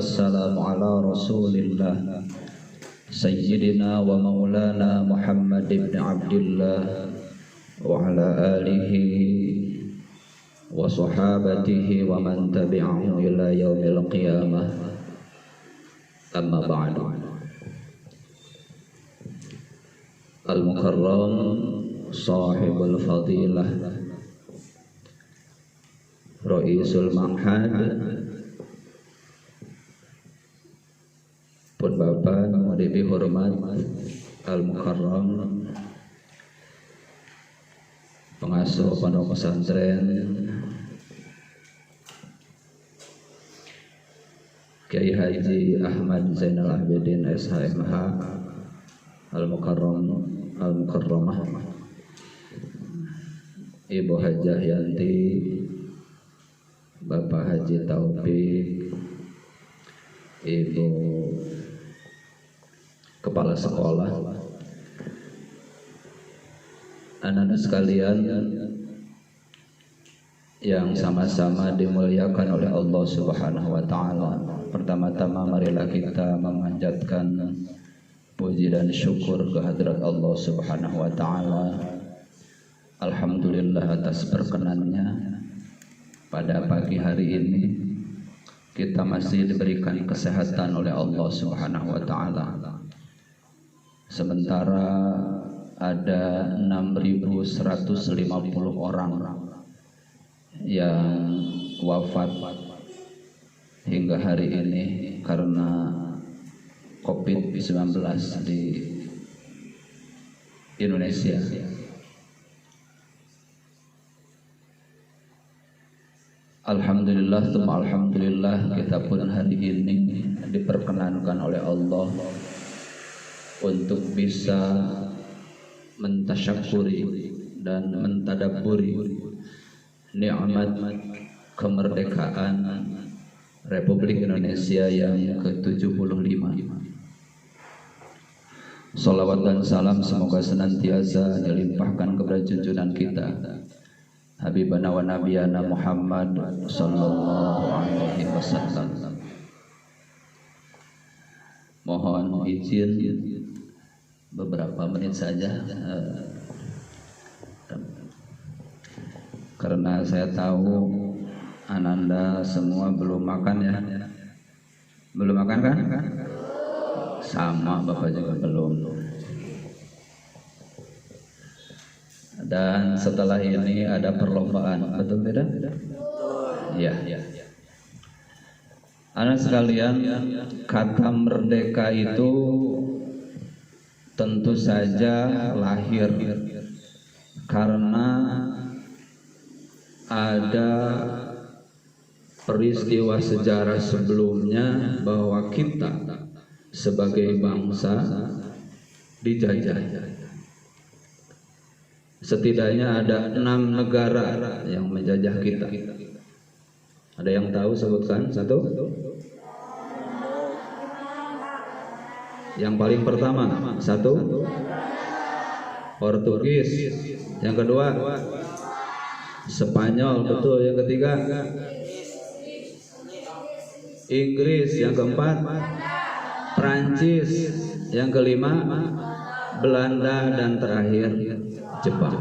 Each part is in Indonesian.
wassalamu ala rasulillah Sayyidina wa maulana Muhammad ibn Abdillah wa ala alihi wa sahabatihi wa man tabi'ahu ila yaumil qiyamah. Amma ba'du. Al-Mukarram sahibul fadilah Ra'isul Ma'had pun Bapak Muhadibi hormat Al-Mukarram pengasuh pondok pesantren Kiai Haji Ahmad Zainal Abidin SHMH Al-Mukarramah Ibu Hajah Yanti, Bapak Haji Taufik, Ibu Kepala Sekolah, anak-anak sekalian yang sama-sama dimuliakan oleh Allah Subhanahu wa Ta'ala. Pertama-tama marilah kita memanjatkan puji dan syukur kehadirat Allah Subhanahu wa Ta'ala. Alhamdulillah atas perkenannya pada pagi hari ini kita masih diberikan kesehatan oleh Allah Subhanahu wa Ta'ala. Sementara ada 6.150 orang yang wafat hingga hari ini karena COVID-19 di Indonesia. Alhamdulillah, alhamdulillah kita pun hari ini diperkenankan oleh Allah untuk bisa mentasyakuri dan mentadaburi nikmat kemerdekaan Republik Indonesia yang ke-75. Salawat dan salam semoga senantiasa dilimpahkan kepada junjungan kita Habibana wa Nabiyana Muhammad sallallahu alaihi wasallam. Mohon izin beberapa menit saja karena saya tahu ananda semua belum makan ya. Belum makan kan? Sama Bapak juga belum. Dan setelah ini ada perlombaan, betul tidak? Iya. Anak sekalian, kata merdeka itu tentu saja lahir karena ada peristiwa sejarah sebelumnya bahwa kita sebagai bangsa dijajah. Setidaknya ada 6 negara yang menjajah kita. Ada yang tahu sebutkan satu? Yang paling pertama satu Portugis, yang kedua Spanyol, betul. Yang ketiga Inggris, yang keempat Prancis, yang kelima Belanda, dan terakhir Jepang.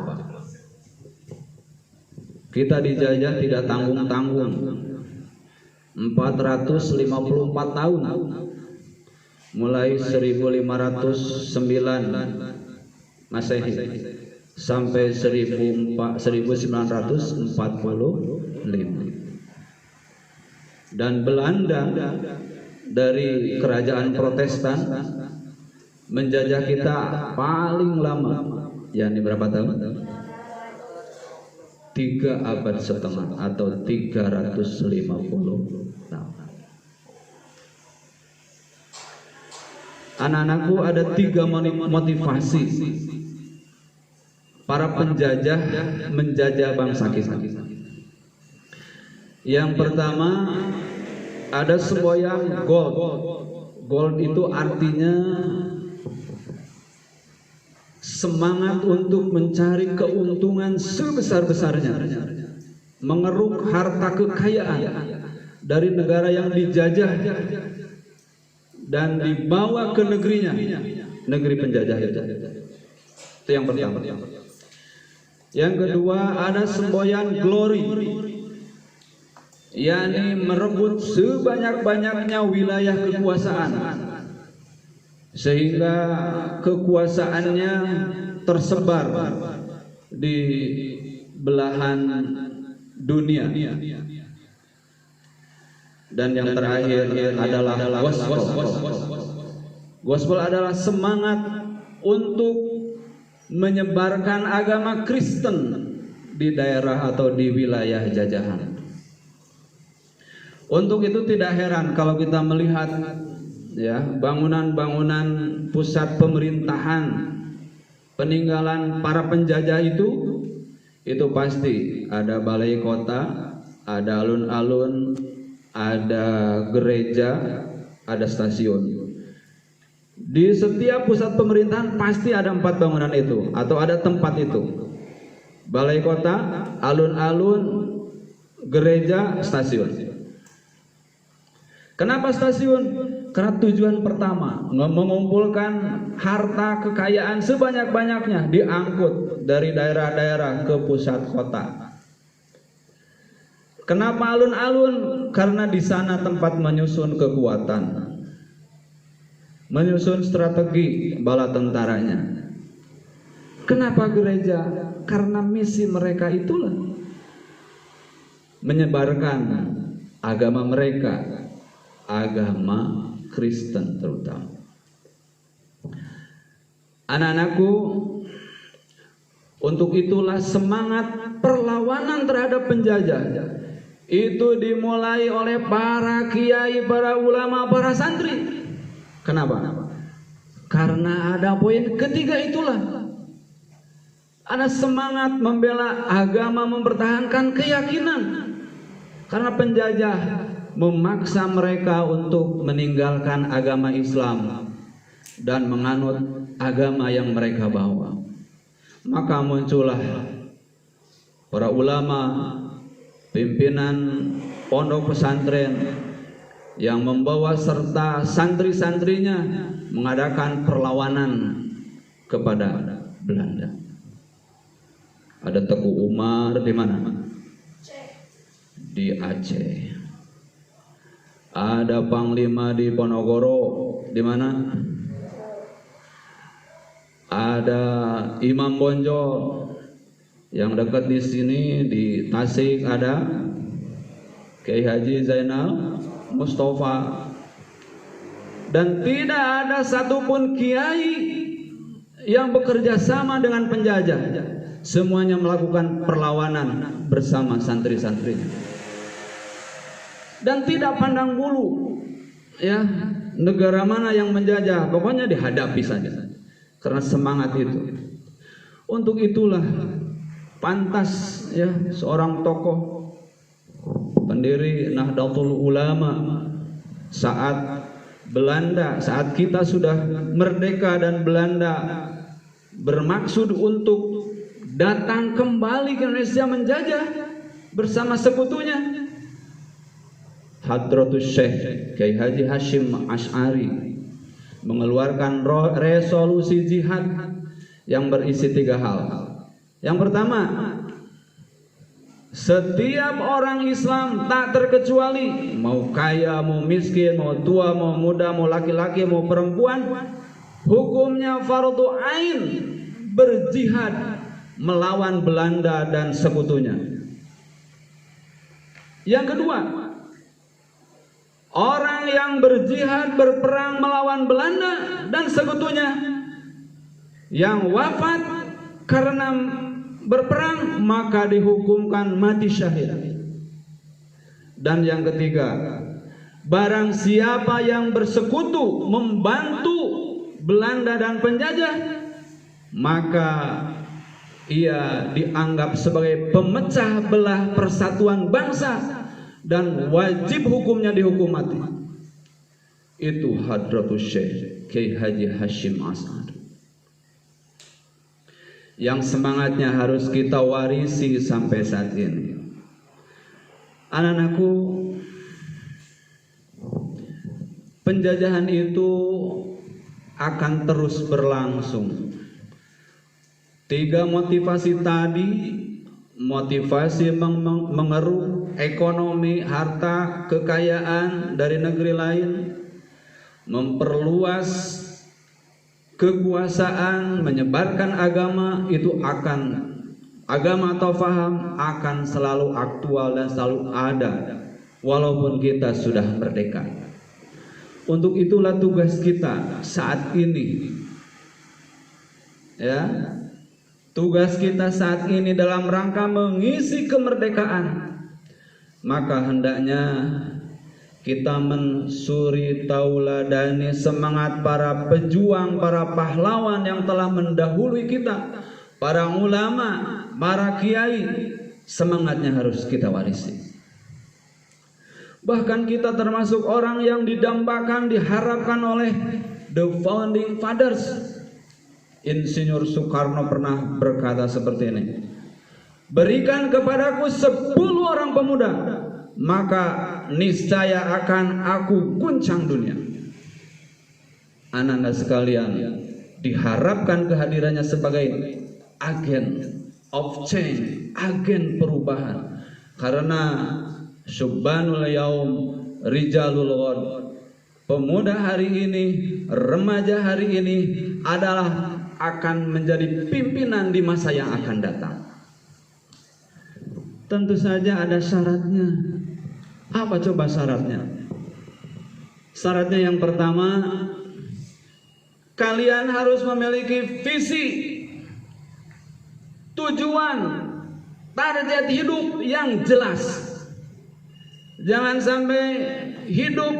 Kita dijajah tidak tanggung-tanggung 454 tahun, mulai 1509 Masehi sampai 1945. Dan Belanda dari kerajaan Protestan menjajah kita paling lama, yakni berapa tahun? 3 abad setengah atau 350 tahun. Anak-anakku, ada 3 motivasi para penjajah menjajah bangsa kita. Yang pertama, ada semboyan gold. Gold itu artinya semangat untuk mencari keuntungan sebesar-besarnya, mengeruk harta kekayaan dari negara yang dijajah dan dibawa ke negerinya, negeri penjajah itu. Itu yang pertama. Yang kedua, ada semboyan glory, yakni merebut sebanyak-banyaknya wilayah kekuasaan, sehingga kekuasaannya tersebar di belahan dunia. Dan yang terakhir adalah gospel. Gospel adalah semangat untuk menyebarkan agama Kristen di daerah atau di wilayah jajahan. Untuk itu tidak heran kalau kita melihat ya bangunan-bangunan pusat pemerintahan peninggalan para penjajah itu pasti ada balai kota, ada alun-alun, ada gereja, ada stasiun. Di setiap pusat pemerintahan pasti ada 4 bangunan itu atau ada tempat itu. Balai kota, alun-alun, gereja, stasiun. Kenapa stasiun? Karena tujuan pertama mengumpulkan harta kekayaan sebanyak-banyaknya, diangkut dari daerah-daerah ke pusat kota. Kenapa alun-alun? Karena di sana tempat menyusun kekuatan, menyusun strategi bala tentaranya. Kenapa gereja? Karena misi mereka itulah menyebarkan agama mereka, agama Kristen terutama. Anak-anakku, untuk itulah semangat perlawanan terhadap penjajah itu dimulai oleh para kiai, para ulama, para santri. Kenapa? Karena ada poin ketiga itulah. Ada semangat membela agama, mempertahankan keyakinan. Karena penjajah memaksa mereka untuk meninggalkan agama Islam dan menganut agama yang mereka bawa. Maka muncullah para ulama, pimpinan pondok pesantren yang membawa serta santri-santrinya mengadakan perlawanan kepada Belanda. Ada Teguh Umar di mana? Di Aceh. Ada Panglima di Ponorogo, di mana? Ada Imam Bonjol yang dekat di sini di Tasik, ada Kiai Haji Zainal Mustafa. Dan tidak ada satupun kiai yang bekerja sama dengan penjajah. Semuanya melakukan perlawanan bersama santri-santrinya. Dan tidak pandang bulu ya negara mana yang menjajah, pokoknya dihadapi saja karena semangat itu. Untuk itulah pantas ya seorang tokoh pendiri Nahdlatul Ulama saat Belanda, saat kita sudah merdeka dan Belanda bermaksud untuk datang kembali ke Indonesia menjajah bersama sekutunya, Hadratus Syekh Kiai Haji Hashim Asy'ari mengeluarkan resolusi jihad yang berisi 3 hal. Yang pertama, setiap orang Islam tak terkecuali, mau kaya, mau miskin, mau tua, mau muda, mau laki-laki, mau perempuan, hukumnya fardu ain berjihad melawan Belanda dan sekutunya. Yang kedua, orang yang berjihad berperang melawan Belanda dan sekutunya yang wafat karena berperang maka dihukumkan mati syahid. Dan yang ketiga, barang siapa yang bersekutu membantu Belanda dan penjajah maka ia dianggap sebagai pemecah belah persatuan bangsa dan wajib hukumnya dihukum mati. Itu Hadratus Syekh Kiai Haji Hashim Asy'ari yang semangatnya harus kita warisi sampai saat ini. Anak-anakku, penjajahan itu akan terus berlangsung. 3 motivasi tadi, motivasi mengeruk ekonomi, harta, kekayaan dari negeri lain, memperluas kekuasaan, menyebarkan agama, itu akan, agama atau faham akan selalu aktual dan selalu ada walaupun kita sudah merdeka. Untuk itulah tugas kita saat ini, ya, tugas kita saat ini dalam rangka mengisi kemerdekaan. Maka hendaknya kita mensuri tauladani semangat para pejuang, para pahlawan yang telah mendahului kita, para ulama, para kiai. Semangatnya harus kita warisi. Bahkan kita termasuk orang yang didambakan, diharapkan oleh the founding fathers. Insinyur Soekarno pernah berkata seperti ini, berikan kepadaku 10 orang pemuda, maka niscaya akan aku guncang dunia. Anak-anak sekalian, diharapkan kehadirannya sebagai agen of change, agen perubahan. Karena Subhanul Yaum Rijalul Ghad, pemuda hari ini, remaja hari ini adalah akan menjadi pimpinan di masa yang akan datang. Tentu saja ada syaratnya. Apa coba syaratnya? Syaratnya yang pertama, kalian harus memiliki visi, tujuan, target hidup yang jelas. Jangan sampai hidup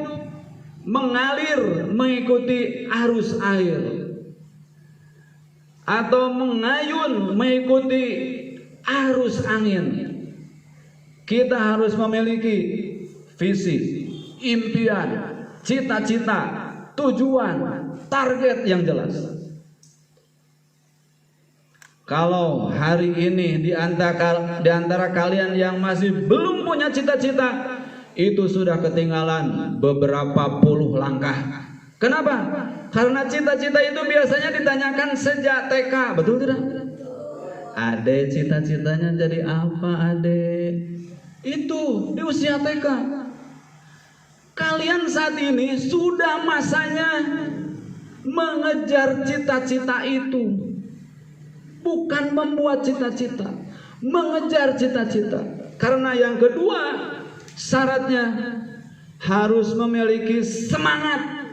mengalir mengikuti arus air atau mengayun mengikuti arus angin. Kita harus memiliki visi, impian, cita-cita, tujuan, target yang jelas. Kalau hari ini di antara kalian yang masih belum punya cita-cita, itu sudah ketinggalan beberapa puluh langkah. Kenapa? Karena cita-cita itu biasanya ditanyakan sejak TK, betul tidak? Ade, cita-citanya jadi apa, Ade? Itu di usia TK. Kalian saat ini sudah masanya mengejar cita-cita itu, bukan membuat cita-cita, mengejar cita-cita. Karena yang kedua, syaratnya harus memiliki semangat,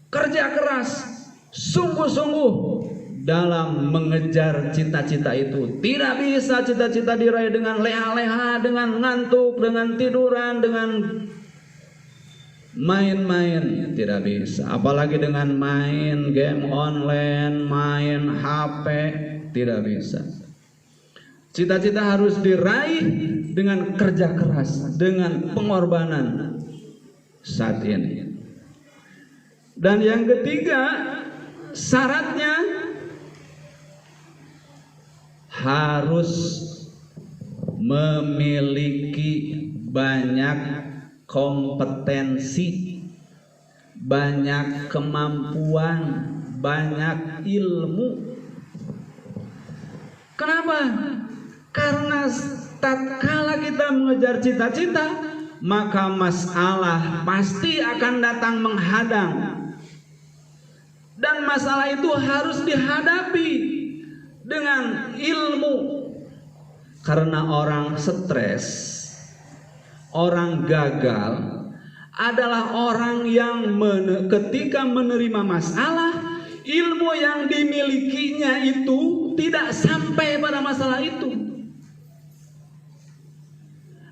kerja keras, sungguh-sungguh dalam mengejar cita-cita itu. Tidak bisa cita-cita diraih dengan leha-leha, dengan ngantuk, dengan tiduran, dengan main-main. Tidak bisa. Apalagi dengan main game online, main HP. Tidak bisa. Cita-cita harus diraih dengan kerja keras, dengan pengorbanan saat ini. Dan yang ketiga, syaratnya harus memiliki banyak kompetensi, banyak kemampuan, banyak ilmu. Kenapa? Karena tatkala kita mengejar cita-cita, maka masalah pasti akan datang menghadang. Dan masalah itu harus dihadapi dengan ilmu. Karena orang stres, orang gagal adalah orang yang ketika menerima masalah, ilmu yang dimilikinya itu tidak sampai pada masalah itu.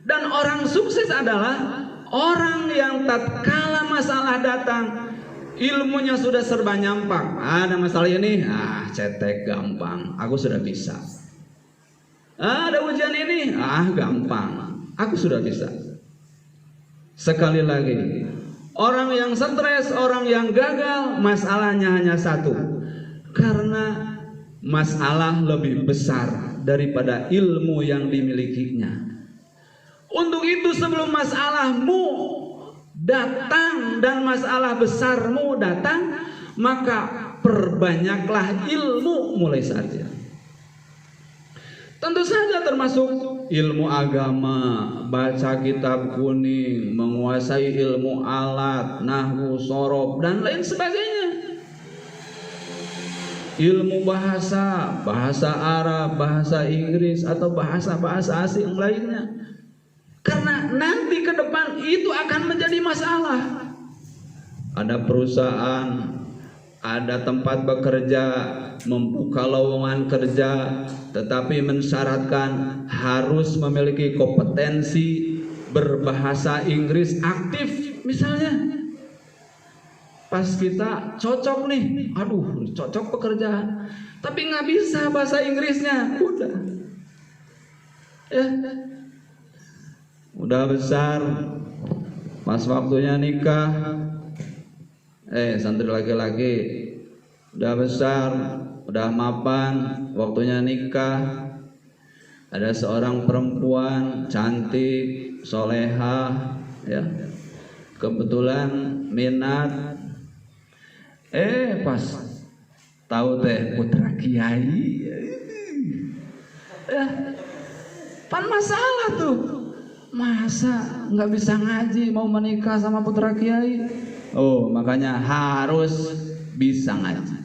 Dan orang sukses adalah orang yang tatkala masalah datang, ilmunya sudah serba nyampang. Ada masalah ini, cetek gampang, aku sudah bisa. Ada ujian ini, gampang, aku sudah bisa. Sekali lagi, orang yang stres, orang yang gagal, masalahnya hanya satu. Karena masalah lebih besar daripada ilmu yang dimilikinya. Untuk itu sebelum masalahmu datang dan masalah besarmu datang, maka perbanyaklah ilmu mulai saat ini. Tentu saja termasuk ilmu agama, baca kitab kuning, menguasai ilmu alat, nahwu, sorof, dan lain sebagainya. Ilmu bahasa, bahasa Arab, bahasa Inggris, atau bahasa-bahasa asing lainnya. Karena nanti ke depan itu akan menjadi masalah. Ada perusahaan, ada tempat bekerja, membuka lowongan kerja, tetapi mensyaratkan harus memiliki kompetensi berbahasa Inggris aktif misalnya. Pas kita cocok nih, aduh cocok pekerjaan, tapi nggak bisa bahasa Inggrisnya, udah besar, pas waktunya nikah, santri laki-laki udah besar, udah mapan, waktunya nikah. Ada seorang perempuan cantik, solehah, ya, kebetulan minat. Pas tahu teh putra kiai, pan masalah tuh. Masa nggak bisa ngaji mau menikah sama putra kiai? Makanya harus bisa ngaji.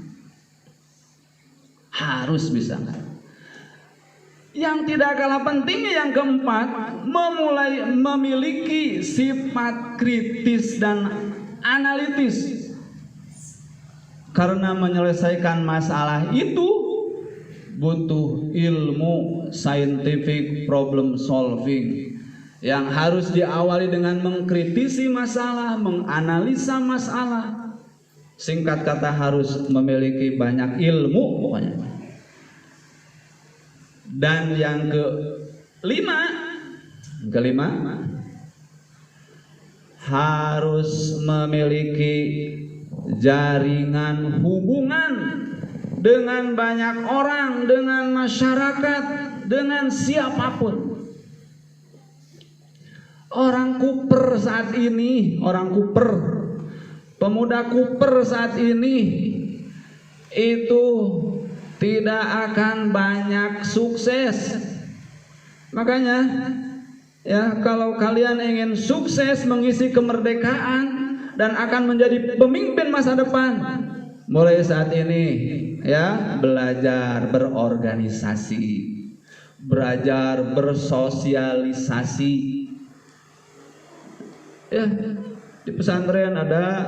Harus bisa ngaji. Yang tidak kalah pentingnya yang keempat, memiliki sifat kritis dan analitis. Karena menyelesaikan masalah itu butuh ilmu scientific problem solving yang harus diawali dengan mengkritisi masalah, menganalisa masalah. Singkat kata harus memiliki banyak ilmu pokoknya. Dan yang kelima harus memiliki jaringan hubungan dengan banyak orang, dengan masyarakat, dengan siapapun. Orang Kuper saat ini, pemuda Kuper saat ini itu tidak akan banyak sukses. Makanya ya, kalau kalian ingin sukses mengisi kemerdekaan dan akan menjadi pemimpin masa depan, mulai saat ini ya, belajar berorganisasi, belajar bersosialisasi. Ya, di pesantren ada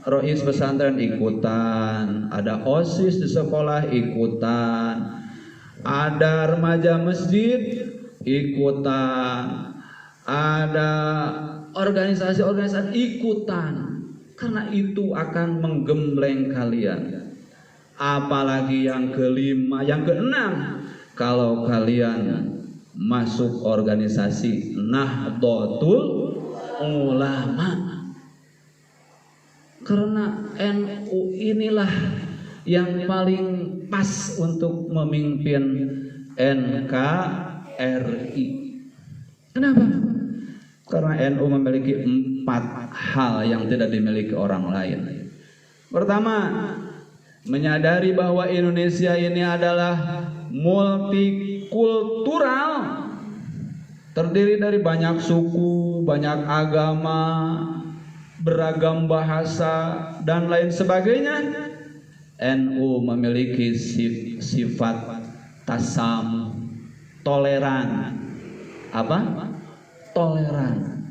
rois pesantren ikutan, ada OSIS di sekolah ikutan, ada remaja masjid ikutan, ada organisasi-organisasi ikutan. Karena itu akan menggembleng kalian. Apalagi yang keenam, kalau kalian masuk organisasi Nahdlatul Ulama. Karena NU inilah yang paling pas untuk memimpin NKRI. Kenapa? Karena NU memiliki 4 hal yang tidak dimiliki orang lain. Pertama, menyadari bahwa Indonesia ini adalah multikultural, terdiri dari banyak suku, banyak agama, beragam bahasa, dan lain sebagainya. NU memiliki sifat tasam, toleran. Apa? Toleran.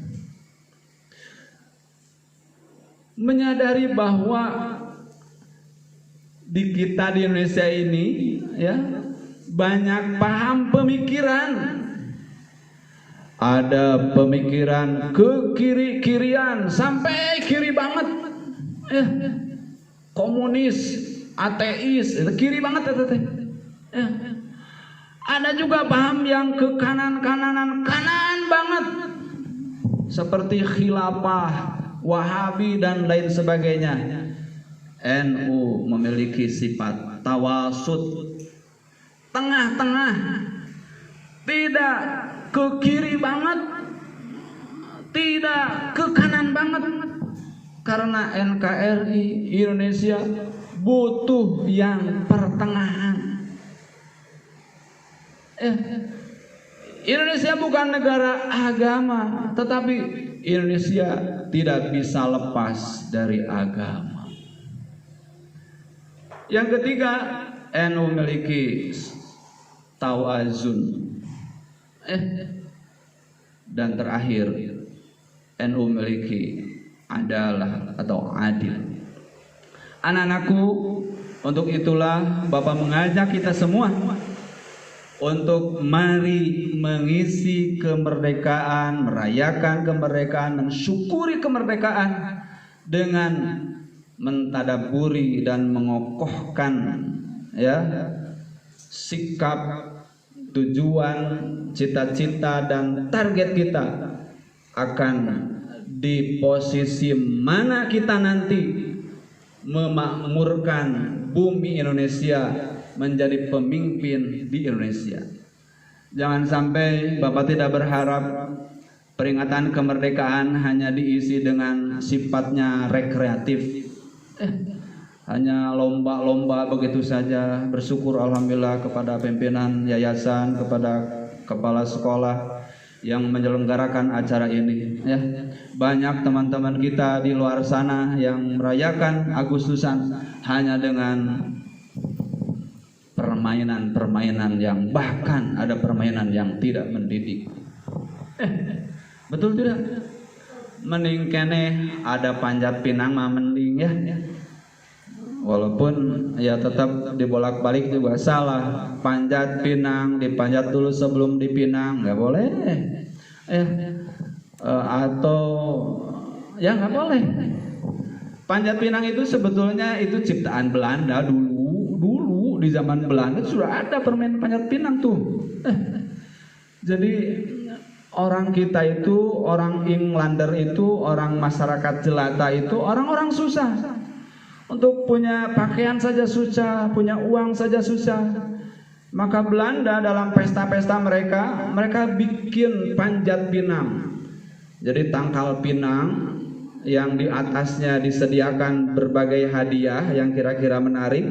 Menyadari bahwa di kita di Indonesia ini ya, banyak paham pemikiran. Ada pemikiran ke kiri-kirian sampai kiri banget. Komunis, ateis, itu kiri banget ya. Ada juga paham yang ke kanan banget. Seperti khilafah, Wahabi dan lain sebagainya. NU memiliki sifat tawasud, tengah-tengah, tidak ke kiri banget, tidak ke kanan banget, karena NKRI Indonesia butuh yang pertengahan. Indonesia bukan negara agama, tetapi Indonesia tidak bisa lepas dari agama. Yang ketiga, NU memiliki tawazun. Dan terakhir, NU memiliki adalah atau adil. Anak-anakku, untuk itulah Bapak mengajak kita semua untuk mari mengisi kemerdekaan, merayakan kemerdekaan, mensyukuri kemerdekaan dengan mentadaburi dan mengokohkan sikap, tujuan, cita-cita dan target kita akan di posisi mana kita nanti memakmurkan bumi Indonesia, menjadi pemimpin di Indonesia. Jangan sampai Bapak tidak berharap peringatan kemerdekaan hanya diisi dengan sifatnya rekreatif, hanya lomba-lomba begitu saja. Bersyukur alhamdulillah kepada pimpinan yayasan, kepada kepala sekolah yang menyelenggarakan acara ini. Banyak teman-teman kita di luar sana yang merayakan Agustusan hanya dengan permainan-permainan yang bahkan ada permainan yang tidak mendidik. Betul tidak? Mending kene ada panjat pinang mah mending Walaupun tetap dibolak-balik juga salah. Panjat pinang, dipanjat dulu sebelum dipinang, nggak boleh. Atau nggak boleh. Panjat pinang itu sebetulnya itu ciptaan Belanda dulu di zaman Belanda sudah ada permainan panjat pinang tuh. Jadi orang kita itu, orang Englander itu, orang masyarakat jelata itu orang-orang susah. Untuk punya pakaian saja susah, punya uang saja susah. Maka Belanda dalam pesta-pesta mereka bikin panjat pinang. Jadi tangkal pinang yang di atasnya disediakan berbagai hadiah yang kira-kira menarik.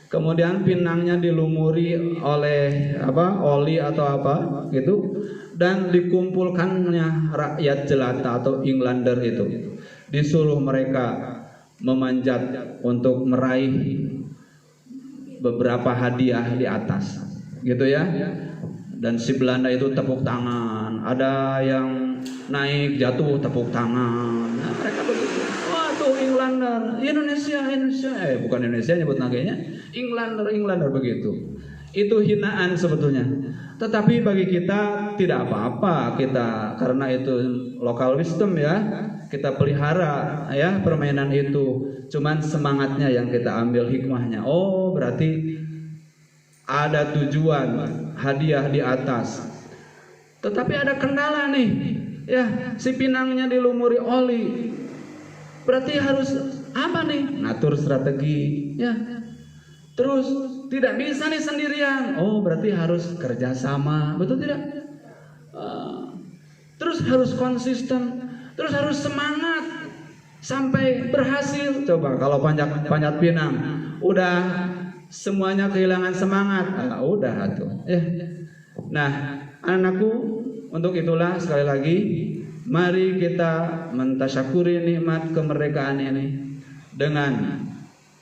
Kemudian pinangnya dilumuri oleh oli atau apa gitu, dan dikumpulkannya rakyat jelata atau Englander itu. Disuruh mereka memanjat untuk meraih beberapa hadiah di atas, gitu ya. Dan si Belanda itu tepuk tangan, ada yang naik jatuh tepuk tangan. Nah, mereka begitu. Wah tuh Englander, Indonesia, bukan Indonesia nyebut naganya, Englander begitu. Itu hinaan sebetulnya. Tetapi bagi kita tidak apa-apa, kita karena itu local wisdom kita pelihara permainan itu. Cuman semangatnya yang kita ambil hikmahnya. Oh, berarti ada tujuan hadiah di atas. Tetapi ada kendala nih. Si pinangnya dilumuri oli. Berarti harus apa nih? Ngatur strategi, Terus tidak bisa nih sendirian. Oh, berarti harus kerjasama, betul tidak? Terus harus konsisten. Terus harus semangat sampai berhasil. Coba kalau panjat pinang udah semuanya kehilangan semangat, udah tuh. Nah, anakku, untuk itulah sekali lagi mari kita mentasyakuri nikmat kemerdekaan ini dengan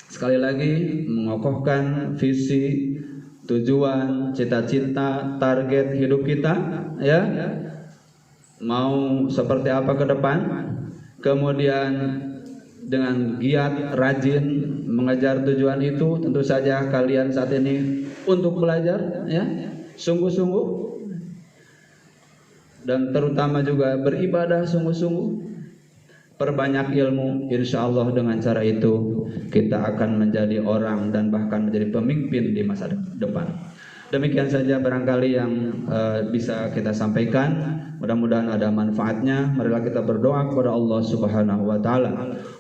sekali lagi mengokohkan visi, tujuan, cita-cita, target hidup kita, mau seperti apa ke depan. Kemudian dengan giat, rajin mengejar tujuan itu. Tentu saja kalian saat ini untuk belajar, sungguh-sungguh, dan terutama juga beribadah sungguh-sungguh. Perbanyak ilmu, insya Allah dengan cara itu kita akan menjadi orang dan bahkan menjadi pemimpin di masa depan. Demikian saja barangkali yang bisa kita sampaikan. Mudah-mudahan ada manfaatnya. Marilah kita berdoa kepada Allah Subhanahu wa taala.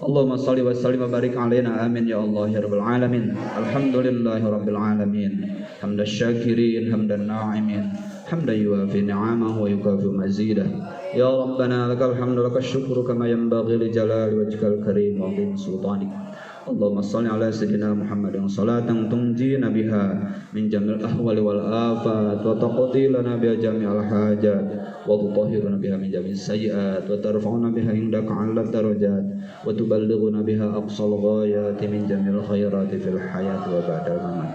Allahumma shalli wa sallim wa barik alaina amin ya Allah ya rabbal alamin. Alhamdulillahirabbil alamin. Hamdan syakirin hamdan na'imin. Hamdan yuwafi ni'amahu wa yukafi mazidah. Ya Rabbana lakal hamdu lakal syukru kama yanbaghi li jalali wajhikal karim wa 'azimi sultanik. Allahumma salli ala sayyidina Muhammadin salatan tunjina biha min jamil ahwali wal afat wa taqdi lana biha jami'al hajat wa tutahhiruna biha min jami'is sayyi'at wa tarfa'una biha indaka 'ala darajat wa tuballighuna biha aqsal ghayati min jamil khairati fil hayati wa ba'dal mamat.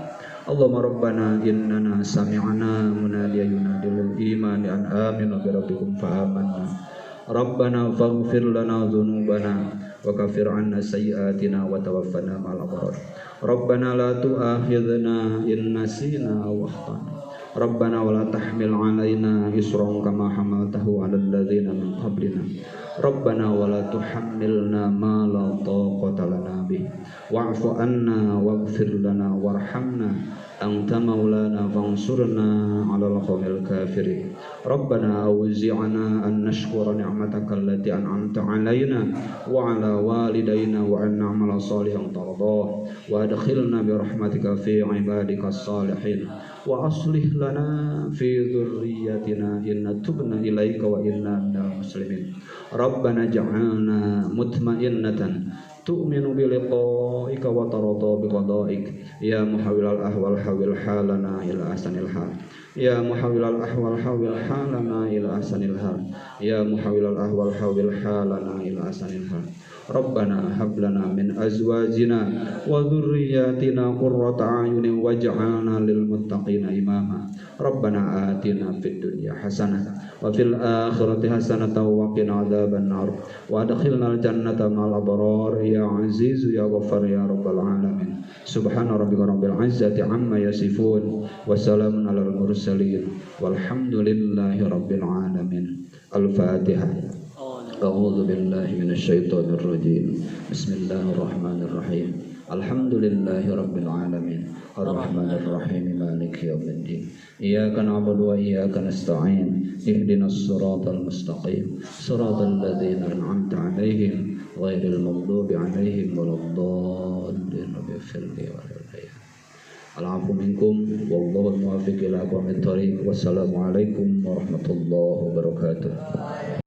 Allahumma rabbana innana sami'na munadiyan yunadi lil imani an aminu bi rabbikum fa amanna. Rabbana faghfir lana dhunubana wa kafir 'anna sayyi'atina wa tawaffana ma'al abrar. Rabbana la tu'akhidhna in nasina aw akhtana. Rabbana wa la tahmil 'alaina isran kama hamaltahu 'alal ladzina min qablina. Rabbana wa la tuhammilna ma la taqata lana bih. Wa'fu 'anna waghfir lana warhamna anta maulana fansurna 'alal qaumil kafirin. Rabbana awzi'na an nashkura ni'mataka allati an'amta 'alaina wa 'ala walidayna wa an na'mala salihan tardah wa adkhilna bi rahmatika fi 'ibadikas salihin wa aslih lana fi dhurriyyatina inna tubna ilaika wa inna minal muslimin. Rabbana ja'alna mutmainnatan tu'minu bi liqa'ika wa tarada bi qada'ik ya muhawwilal ahwal hawil halana ila ahsanil hal. Ya muhawwilal ahwal hawil halana ila ahsanil hal. Ya muhawwilal ahwal hawil halana ila ahsanil hal. Rabbana hab lana min azwajina wa dhurriyyatina qurrata a'yunin waj'alna lil muttaqina imama. Rabbana atina fid dunya hasanah wa fil akhirati hasanatan wa qina adzaban nar wa adkhilnal jannata ma'al abrar ya azizu ya ghaffar ya rabbal alamin. Subhana rabbika rabbil izzati amma yasifun wa salamun alal mursalin walhamdulillahi rabbil alamin. Al-Fatihah. A'udzu billahi minasy syaithanir rajim. Bismillahirrahmanirrahim. Alhamdulillahi rabbil alamin. Arrahmanir rahim maliki yaumiddin. Iyyaka na'budu wa iyyaka nasta'in. Ihdinas siratal mustaqim. Siratal ladzina an'amta 'alaihim ghairil maghdubi 'alaihim waladdallin. Rabbighfirli wa liwalidayya. Al-'afwu minkum wallahu muwaffiq ila aqwamit thoriq. Wassalamu alaikum warahmatullahi wabarakatuh.